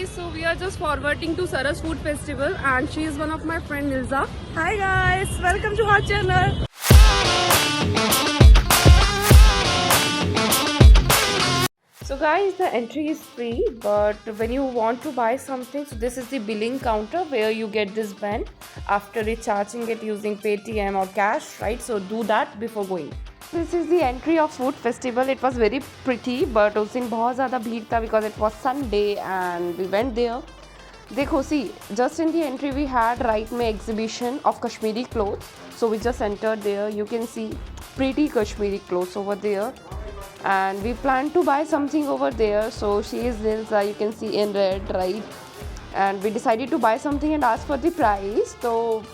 guys, so we are just forwarding to Saras Food Festival and she is one of my friend Nilza. Hi guys, welcome to our channel. So guys, the entry is free, but when you want to buy something, so this is the billing counter where you get this band after recharging it using Paytm or cash, right? So do that before going. This is the entry of food festival. It was very pretty, but उस दिन बहुत ज़्यादा भीड़ था because it was Sunday and we went there. देखो, see, just in the entry we had right में exhibition of Kashmiri clothes. So we just entered there. You can see pretty Kashmiri clothes over there. And we plan to buy something over there. So she is Nilza, you can see in red, right? And we decided to buy something and ask for the price. So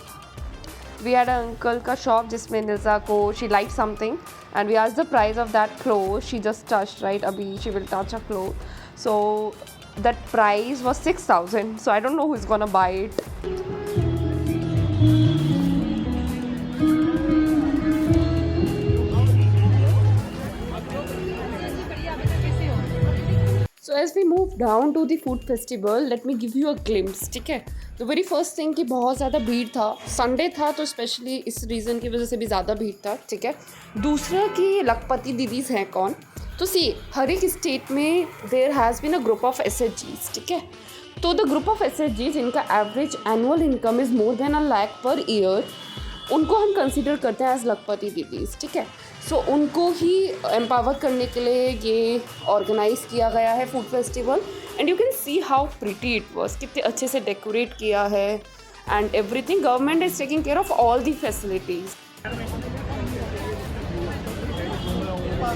we had an uncle ka shop जिसमें Nilza को she liked something and we asked the price of that clothes. She just touched, right? Abhi she will touch a clothes. So that price was 6,000. So I don't know who's gonna buy it. So as we move down to the food festival, let me give you a glimpse, ठीक है? तो very first thing कि बहुत ज़्यादा भीड़ था, Sunday था तो स्पेशली इस रीज़न की वजह से भी ज़्यादा भीड़ था, ठीक है? दूसरा कि लखपति दीदीज़ हैं कौन? तो सी हर एक स्टेट में there has been a group of SHGs, ठीक है? तो द ग्रुप ऑफ SHGs इनका average annual income is more than 1 lakh per year, उनको हम कंसिडर करते हैं एज लखपति दीदीज़, ठीक है? सो उनको ही एम्पावर करने के लिए ये ऑर्गेनाइज़ किया गया है food festival and you can see how pretty it was, कितने अच्छे से डेकोरेट किया है and everything. Government is taking care of all the facilities.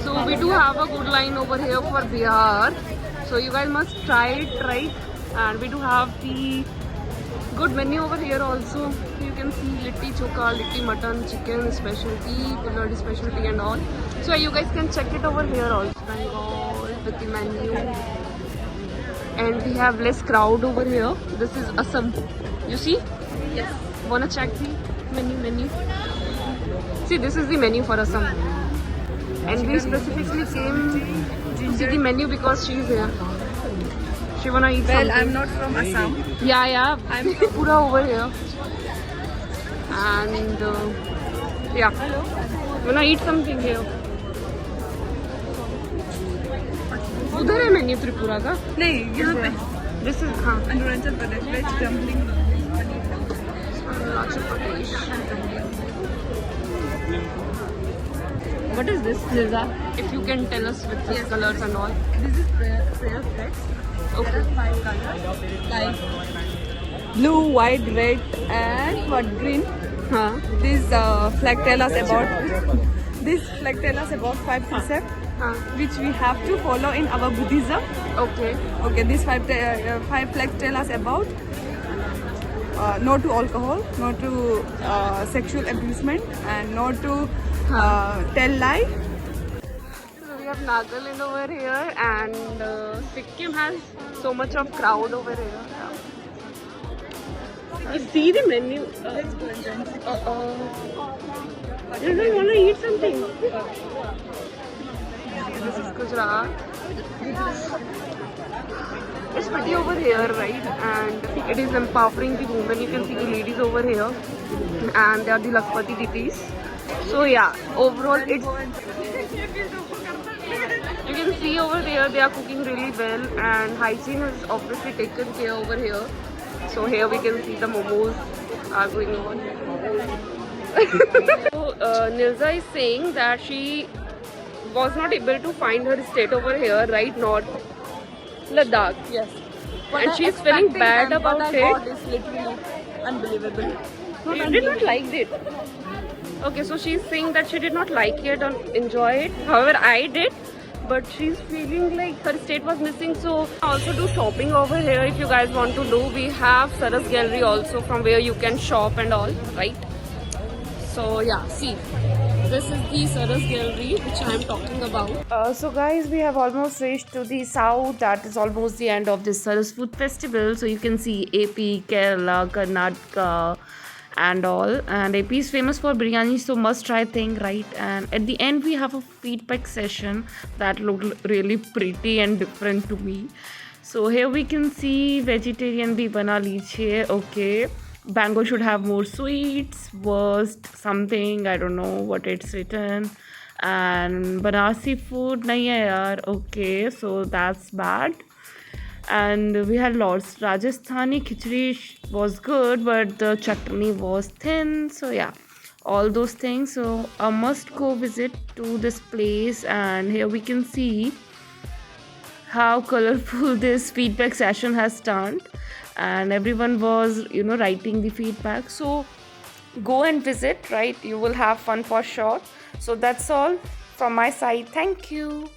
So we do have a good line over here for Bihar, so you guys must try it, right? And we do have the good menu over here also. You can see litti chokha, litti mutton, chicken specialty, Pillardi specialty and all. So you guys can check it over here also. Bengal with the menu. And we have less crowd over here. This is Assam. You see? Yes. Wanna check the menu? See, this is the menu for Assam. And we specifically came to see the menu because she is here. She wanna eat something. I'm not from Assam. Yeah. I'm pura over here. And yeah. Wanna eat something here? उधर है menu Tripura का? नहीं, यहाँ पे. This is हाँ. Arunachal Pradesh veg dumpling. Arunachal Pradesh. What is this, Nilza? If you can tell us with the colors and all. This is prayer flags. Okay. 5 colors like blue, white, red, and what green. हाँ. This flag tell us about 5 precepts हाँ. which we have to follow in our Buddhism. Okay. Okay, these five flags tell us about no to alcohol, no to sexual abusement, and no to tell lie. So we have Nagaland over here and Sikkim has so much of crowd over here. See the menu. Let's go and join. You don't want to eat something? This is Gujarat. It's pretty over here, right? And it is empowering the women. You can see the ladies over here, and they are the Lakpati deities. So yeah, overall it's. You can see over there they are cooking really well, and hygiene is obviously taken care over here. So here we can see the momos are going on. So Nilza is saying that she was not able to find her state over here, right? Not Ladakh. Yes. And she is feeling bad about what I got it. is literally unbelievable. You did not like it. Okay, so she's saying that she did not like it or enjoy it. However, I did. But she's feeling like her state was missing, so also do shopping over here if you guys want to do. We have Saras Gallery also from where you can shop and all, right? So yeah, see, this is the Saras Gallery which I am talking about. So guys, we have almost reached to the south. That is almost the end of this Saras Food Festival. So you can see AP, Kerala, Karnataka and all, and AP is famous for biryani, so must try thing, right? And at the end we have a feedback session that looked really pretty and different to me. So here we can see vegetarian bhi bana lijiye. Okay, Bangalore should have more sweets. Worst something, I don't know what it's written. And Banarsi food nahi hai yaar. Okay, so that's bad. And we had lots. Rajasthani khichdi was good, but the chutney was thin. So yeah, all those things. So a must go visit to this place. And here we can see how colorful this feedback session has turned, and everyone was writing the feedback. So go and visit, right? You will have fun for sure. So that's all from my side. Thank you.